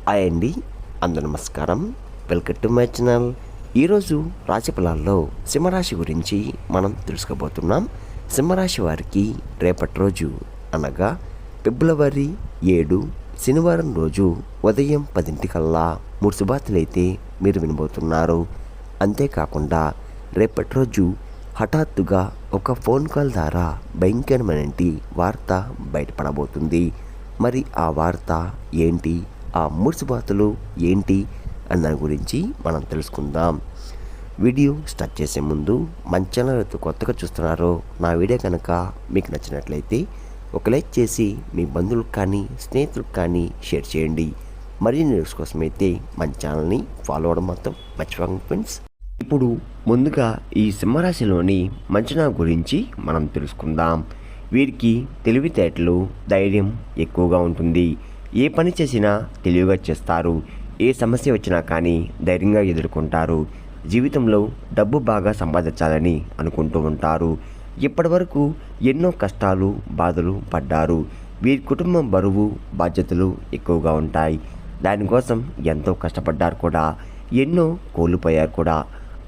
Hi అండి, అందరూ నమస్కారం. Welcome to my channel. ఈరోజు రాశి ఫలాల్లో సింహరాశి గురించి మనం తెలుసుకోబోతున్నాం. సింహరాశి వారికి రేపటి రోజు అనగా ఫిబ్రవరి 7 శనివారం రోజు ఉదయం 10 3 శుభార్తలైతే మీరు వినబోతున్నారు. అంతేకాకుండా రేపటి రోజు హఠాత్తుగా ఒక ఫోన్ కాల్ ద్వారా భయంకరమైన వార్త బయటపడబోతుంది. మరి ఆ వార్త ఏంటి, ఆ 3 శుభార్తలు ఏంటి అన్న దాని గురించి మనం తెలుసుకుందాం. వీడియో స్టార్ట్ చేసే ముందు మన ఛానల్ కొత్తగా చూస్తున్నారో నా వీడియో కనుక మీకు నచ్చినట్లయితే ఒక లైక్ చేసి మీ బంధువులకు కానీ స్నేహితులకు కానీ షేర్ చేయండి. మరిన్ని న్యూస్ కోసం అయితే మన ఛానల్ని ఫాలో అవ్వడం మాత్రం మర్చిపోకండి ఫ్రెండ్స్. ఇప్పుడు ముందుగా ఈ సింహరాశిలోని మంచనా గురించి మనం తెలుసుకుందాం. వీరికి తెలివితేటలు, ధైర్యం ఎక్కువగా ఉంటుంది. ఏ పని చేసినా తెలివిగా చేస్తారు. ఏ సమస్య వచ్చినా కానీ ధైర్యంగా ఎదుర్కొంటారు. జీవితంలో డబ్బు బాగా సంపాదించాలని అనుకుంటూ ఉంటారు. ఇప్పటి వరకు ఎన్నో కష్టాలు, బాధలు పడ్డారు. వీరి కుటుంబం బరువు, బాధ్యతలు ఎక్కువగా ఉంటాయి. దానికోసం ఎంతో కష్టపడ్డారు కూడా, ఎన్నో కోల్పోయారు కూడా.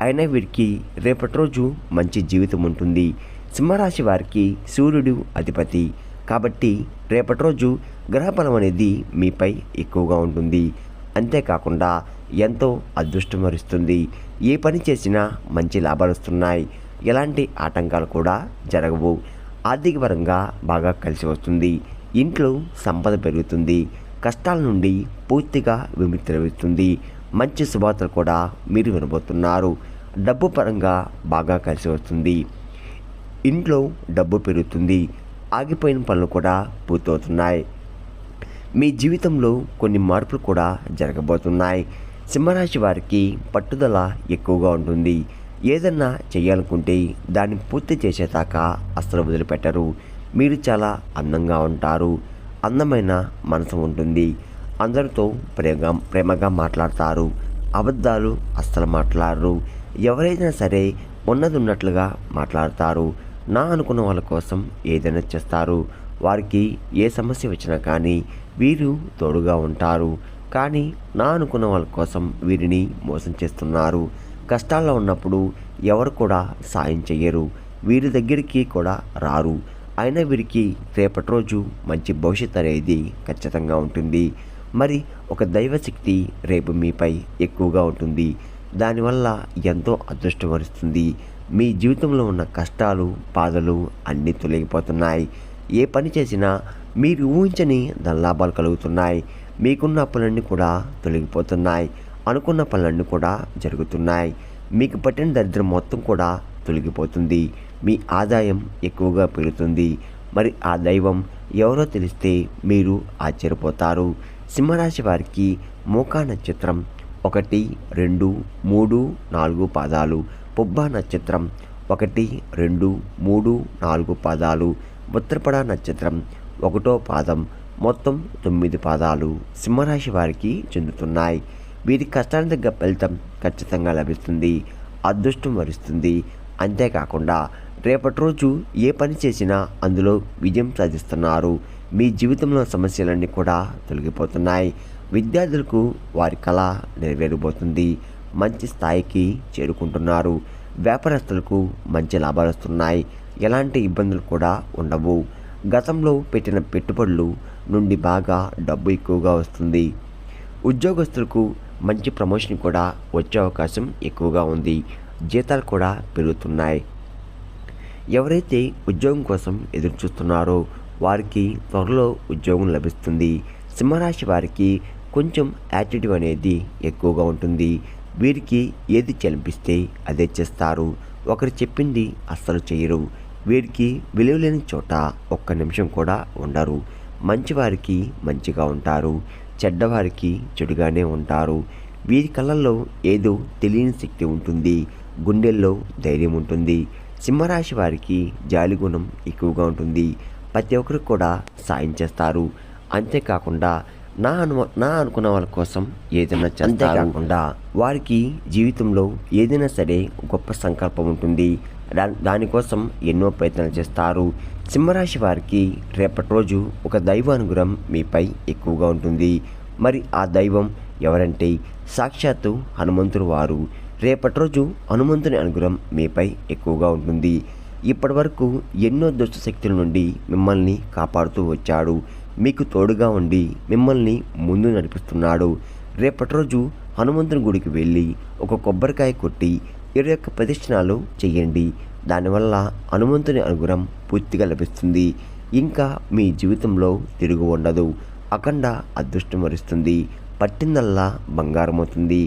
అయినా వీరికి రేపటి రోజు మంచి జీవితం ఉంటుంది. సింహరాశి వారికి సూర్యుడు అధిపతి కాబట్టి రేపటి రోజు గ్రహబలం అనేది మీపై ఎక్కువగా ఉంటుంది. అంతేకాకుండా ఎంతో అదృష్టం వరిస్తుంది. ఏ పని చేసినా మంచి లాభాలు వస్తున్నాయి. ఎలాంటి ఆటంకాలు కూడా జరగవు. ఆర్థిక పరంగా బాగా కలిసి వస్తుంది. ఇంట్లో సంపద పెరుగుతుంది. కష్టాల నుండి పూర్తిగా విముక్తి లభిస్తుంది. మంచి శుభార్తలు కూడా మీరు వినబోతున్నారు. డబ్బు పరంగా బాగా కలిసి వస్తుంది. ఇంట్లో డబ్బు పెరుగుతుంది. ఆగిపోయిన పనులు కూడా పూర్తవుతున్నాయి. మీ జీవితంలో కొన్ని మార్పులు కూడా జరగబోతున్నాయి. సింహరాశి వారికి పట్టుదల ఎక్కువగా ఉంటుంది. ఏదన్నా చేయాలనుకుంటే దాన్ని పూర్తి చేసేదాకా అస్సలు వదిలిపెట్టరు. మీరు చాలా అందంగా ఉంటారు. అందమైన మనసు ఉంటుంది. అందరితో ప్రేమగా మాట్లాడతారు. అబద్ధాలు అస్సలు మాట్లాడరు. ఎవరైనా సరే ఉన్నది ఉన్నట్లుగా మాట్లాడతారు. నా అనుకున్న వాళ్ళ కోసం ఏదైనా చేస్తారు. వారికి ఏ సమస్య వచ్చినా కానీ వీరు తోడుగా ఉంటారు. కానీ నా అనుకున్న వాళ్ళ కోసం వీరిని మోసం చేస్తున్నారు. కష్టాల్లో ఉన్నప్పుడు ఎవరు కూడా సాయం చెయ్యరు. వీరి దగ్గరికి కూడా రారు. అయినా వీరికి రేపటి రోజు మంచి భవిష్యత్తు అనేది ఖచ్చితంగా ఉంటుంది. మరి ఒక దైవశక్తి రేపు మీపై ఎక్కువగా ఉంటుంది. దానివల్ల ఎంతో అదృష్టం వరిస్తుంది. మీ జీవితంలో ఉన్న కష్టాలు, బాధలు అన్నీ తొలగిపోతున్నాయి. ఏ పని చేసినా మీరు ఊహించని ధనలాభాలు కలుగుతున్నాయి. మీకున్న అప్పులన్నీ కూడా తొలగిపోతున్నాయి. అనుకున్న పనులన్నీ కూడా జరుగుతున్నాయి. మీకు పట్టిన దరిద్రం మొత్తం కూడా తొలగిపోతుంది. మీ ఆదాయం ఎక్కువగా పెరుగుతుంది. మరి ఆ దైవం ఎవరో తెలిస్తే మీరు ఆశ్చర్యపోతారు. సింహరాశి వారికి మూకా నక్షత్రం 1, 2, 3, 4 పాదాలు, పుబ్బా నక్షత్రం 1, 2, 3, 4 పాదాలు, ఉత్తరపడ నక్షత్రం 1వ పాదం, మొత్తం 9 పాదాలు సింహరాశి వారికి చెందుతున్నాయి. వీరి కష్టానికి తగ్గ ఫలితం ఖచ్చితంగా లభిస్తుంది. అదృష్టం వరిస్తుంది. అంతేకాకుండా రేపటి రోజు ఏ పని చేసినా అందులో విజయం సాధిస్తున్నారు. మీ జీవితంలో సమస్యలన్నీ కూడా తొలగిపోతున్నాయి. విద్యార్థులకు వారి కళ నెరవేరబోతుంది. మంచి స్థాయికి చేరుకుంటున్నారు. వ్యాపారస్తులకు మంచి లాభాలు వస్తున్నాయి. ఎలాంటి ఇబ్బందులు కూడా ఉండవు. గతంలో పెట్టిన పెట్టుబడులు నుండి బాగా డబ్బు ఎక్కువగా వస్తుంది. ఉద్యోగస్తులకు మంచి ప్రమోషన్ కూడా వచ్చే అవకాశం ఎక్కువగా ఉంది. జీతాలు కూడా పెరుగుతున్నాయి. ఎవరైతే ఉద్యోగం కోసం ఎదురు చూస్తున్నారో వారికి త్వరలో ఉద్యోగం లభిస్తుంది. సింహరాశి వారికి కొంచెం యాటిట్యూడ్ అనేది ఎక్కువగా ఉంటుంది. వీరికి ఏది చలిపిస్తే అదే చేస్తారు. ఒకరు చెప్పింది అస్సలు చేయరు. వీరికి విలువలేని చోట ఒక్క నిమిషం కూడా ఉండరు. మంచివారికి మంచిగా ఉంటారు. చెడ్డవారికి చెడుగానే ఉంటారు. వీరి కళ్ళల్లో ఏదో తెలియని శక్తి ఉంటుంది. గుండెల్లో ధైర్యం ఉంటుంది. సింహరాశి వారికి జాలి గుణం ఎక్కువగా ఉంటుంది. ప్రతి ఒక్కరికి కూడా సాయం చేస్తారు. అంతేకాకుండా నా అనుకున్న వాళ్ళ కోసం ఏదైనా అంతేకాకుండా వారికి జీవితంలో ఏదైనా సరే గొప్ప సంకల్పం ఉంటుంది. దానికోసం ఎన్నో ప్రయత్నాలు చేస్తారు. సింహరాశి వారికి రేపటి రోజు ఒక దైవ అనుగ్రహం మీపై ఎక్కువగా ఉంటుంది. మరి ఆ దైవం ఎవరంటే సాక్షాత్తు హనుమంతుడు వారు. రేపటి రోజు హనుమంతుని అనుగ్రహం మీపై ఎక్కువగా ఉంటుంది. ఇప్పటి వరకు ఎన్నో దుష్ట శక్తుల నుండి మిమ్మల్ని కాపాడుతూ వచ్చాడు. మీకు తోడుగా ఉండి మిమ్మల్ని ముందు నడిపిస్తున్నాడు. రేపటి రోజు హనుమంతుని గుడికి వెళ్ళి ఒక కొబ్బరికాయ కొట్టి 21 ప్రదక్షిణాలు చేయండి. దానివల్ల హనుమంతుని అనుగ్రహం పూర్తిగా లభిస్తుంది. ఇంకా మీ జీవితంలో తిరుగు ఉండదు. అఖండ అదృష్టం వరిస్తుంది. పట్టిందల్లా బంగారం అవుతుంది.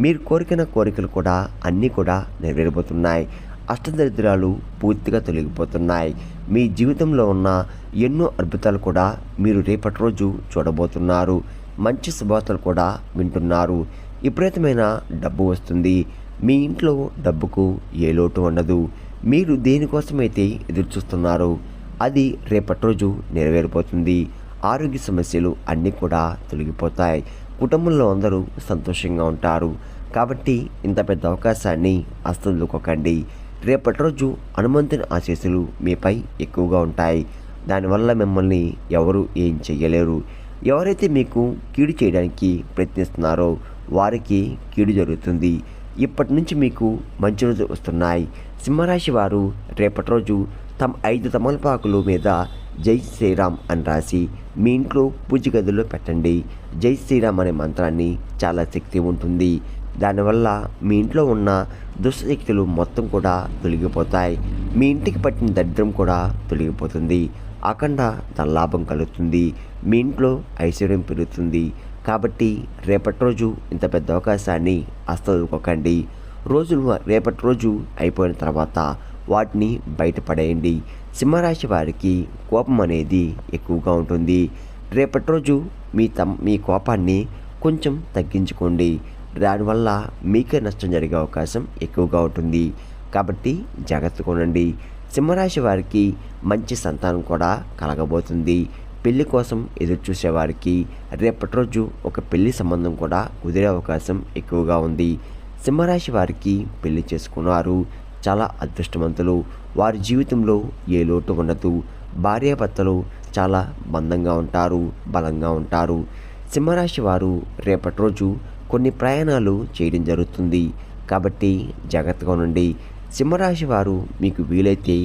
మీరు కోరికన కోరికలు కూడా అన్నీ కూడా నెరవేరబోతున్నాయి. అష్టదరిద్రాలు పూర్తిగా తొలగిపోతున్నాయి. మీ జీవితంలో ఉన్న ఎన్నో అద్భుతాలు కూడా మీరు రేపటి రోజు చూడబోతున్నారు. మంచి శుభవార్తలు కూడా వింటున్నారు. విపరీతమైన డబ్బు వస్తుంది. మీ ఇంట్లో డబ్బుకు ఏ లోటు ఉండదు. మీరు దేనికోసమైతే ఎదురు చూస్తున్నారో అది రేపటి రోజు నెరవేరిపోతుంది. ఆరోగ్య సమస్యలు అన్నీ కూడా తొలగిపోతాయి. కుటుంబంలో అందరూ సంతోషంగా ఉంటారు. కాబట్టి ఇంత పెద్ద అవకాశాన్ని అస్సలుకోకండి. రేపటి రోజు హనుమంతుని ఆశీస్సులు మీపై ఎక్కువగా ఉంటాయి. దానివల్ల మిమ్మల్ని ఎవరు ఏం చెయ్యలేరు. ఎవరైతే మీకు కీడు చేయడానికి ప్రయత్నిస్తున్నారో వారికి కీడు జరుగుతుంది. ఇప్పటి నుంచి మీకు మంచి రోజులు వస్తున్నాయి. సింహరాశి వారు రేపటి రోజు తమ 5 తమలపాకుల మీద జై శ్రీరామ్ అని రాసి మీ ఇంట్లో పూజ గదిలో పెట్టండి. జై శ్రీరామ్ అనే మంత్రాన్ని చాలా శక్తి ఉంటుంది. దానివల్ల మీ ఇంట్లో ఉన్న దుష్టశక్తులు మొత్తం కూడా తొలగిపోతాయి. మీ ఇంటికి పట్టిన దరిద్రం కూడా తొలగిపోతుంది. అఖండ ధనలాభం కలుగుతుంది. మీ ఇంట్లో ఐశ్వర్యం పెరుగుతుంది. కాబట్టి రేపటి రోజు ఇంత పెద్ద అవకాశాన్ని అస్సలుకోకండి. రేపటి రోజు అయిపోయిన తర్వాత వాటిని బయటపడేయండి. సింహరాశి వారికి కోపం అనేది ఎక్కువగా ఉంటుంది. రేపటి రోజు మీ కోపాన్ని కొంచెం తగ్గించుకోండి. దానివల్ల మీకే నష్టం జరిగే అవకాశం ఎక్కువగా ఉంటుంది. కాబట్టి జాగ్రత్తగా ఉండండి. సింహరాశి వారికి మంచి సంతానం కూడా కలగబోతుంది. పెళ్లి కోసం ఎదురు చూసేవారికి రేపటి రోజు ఒక పెళ్లి సంబంధం కూడా కుదిరే అవకాశం ఎక్కువగా ఉంది. సింహరాశి వారికి పెళ్లి చేసుకున్నారు చాలా అదృష్టవంతులు. వారి జీవితంలో ఏ లోటు ఉండదు. భార్యాభర్తలు చాలా బంధంగా ఉంటారు, బలంగా ఉంటారు. సింహరాశి వారు రేపటి రోజు కొన్ని ప్రయాణాలు చేయడం జరుగుతుంది. కాబట్టి జాగ్రత్తగా ఉండండి. సింహరాశి వారు మీకు వీలైతే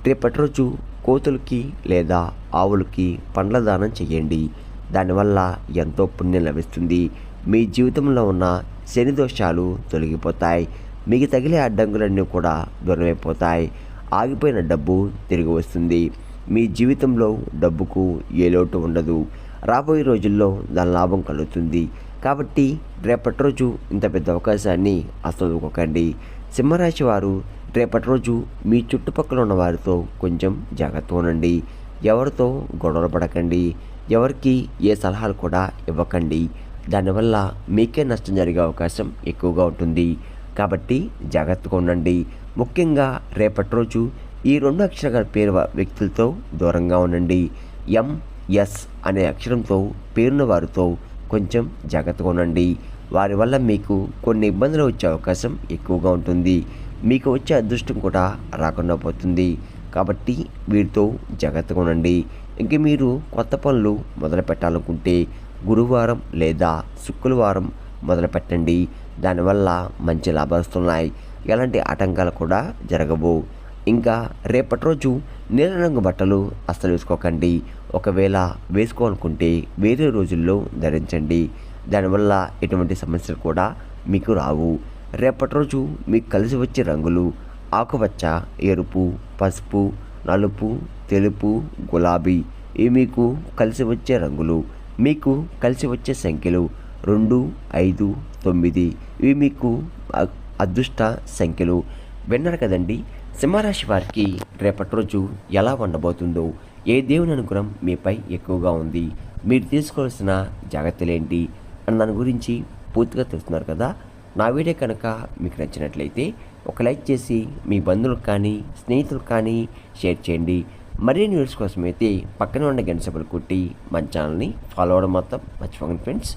రేపటి రోజు కోతులకి లేదా ఆవులకి పండ్ల దానం చేయండి. దానివల్ల ఎంతో పుణ్యం లభిస్తుంది. మీ జీవితంలో ఉన్న శని దోషాలు తొలగిపోతాయి. మీకు తగిలే అడ్డంకులన్నీ కూడా దూరమైపోతాయి. ఆగిపోయిన డబ్బు తిరిగి వస్తుంది. మీ జీవితంలో డబ్బుకు ఏ లోటు ఉండదు. రాబోయే రోజుల్లో దాని లాభం కలుగుతుంది. కాబట్టి రేపటి రోజు ఇంత పెద్ద అవకాశాన్ని అస్సలుకోకండి. సింహరాశి వారు రేపటి రోజు మీ చుట్టుపక్కల ఉన్న వారితో కొంచెం జాగ్రత్తగా ఉండండి. ఎవరితో గొడవలు పడకండి. ఎవరికి ఏ సలహాలు కూడా ఇవ్వకండి. దానివల్ల మీకే నష్టం జరిగే అవకాశం ఎక్కువగా ఉంటుంది. కాబట్టి జాగ్రత్తగా ఉండండి. ముఖ్యంగా రేపటి రోజు ఈ 2 అక్షరాల పేరు వ్యక్తులతో దూరంగా ఉండండి. ఎంఎస్ అనే అక్షరంతో పేరున్న వారితో కొంచెం జాగ్రత్తగా ఉండండి. వారి వల్ల మీకు కొన్ని ఇబ్బందులు వచ్చే అవకాశం ఎక్కువగా ఉంటుంది. మీకు వచ్చే అదృష్టం కూడా రాకుండా పోతుంది. కాబట్టి వీరితో జాగ్రత్తగా ఉండండి. ఇంక మీరు కొత్త పనులు మొదలు పెట్టాలనుకుంటే గురువారం లేదా శుక్రవారం మొదలు పెట్టండి. దానివల్ల మంచి లాభాలు వస్తున్నాయి. ఎలాంటి ఆటంకాలు కూడా జరగవు. ఇంకా రేపటి రోజు నీల రంగు బట్టలు అస్సలు వేసుకోకండి. ఒకవేళ వేసుకోవాలనుకుంటే వేరే రోజుల్లో ధరించండి. దానివల్ల ఎటువంటి సమస్యలు కూడా మీకు రావు. రేపటి రోజు మీకు కలిసి వచ్చే రంగులు ఆకుపచ్చ, ఎరుపు, పసుపు, నలుపు, తెలుపు, గులాబీ. ఇవి మీకు కలిసి వచ్చే రంగులు. మీకు కలిసి వచ్చే సంఖ్యలు 2, 5, 9. ఇవి మీకు అదృష్ట సంఖ్యలు. విన్నారు కదండి. సింహరాశి వారికి రేపటి రోజు ఎలా ఉండబోతుందో, ఏ దేవుని అనుగ్రహం మీపై ఎక్కువగా ఉంది, మీరు తీసుకోవాల్సిన జాగ్రత్తలు ఏంటి అన్న దాని గురించి పూర్తిగా తెలుస్తున్నారు కదా. నా వీడియో కనుక మీకు నచ్చినట్లయితే ఒక లైక్ చేసి మీ బంధువులకు కానీ స్నేహితులకు కానీ షేర్ చేయండి. మరిన్ని న్యూస్ కోసం అయితే పక్కన ఉన్న గంట సింబల్ కొట్టి మన ఛానల్ని ఫాలో అవ్వడం మాత్రం మర్చిపోకండి ఫ్రెండ్స్.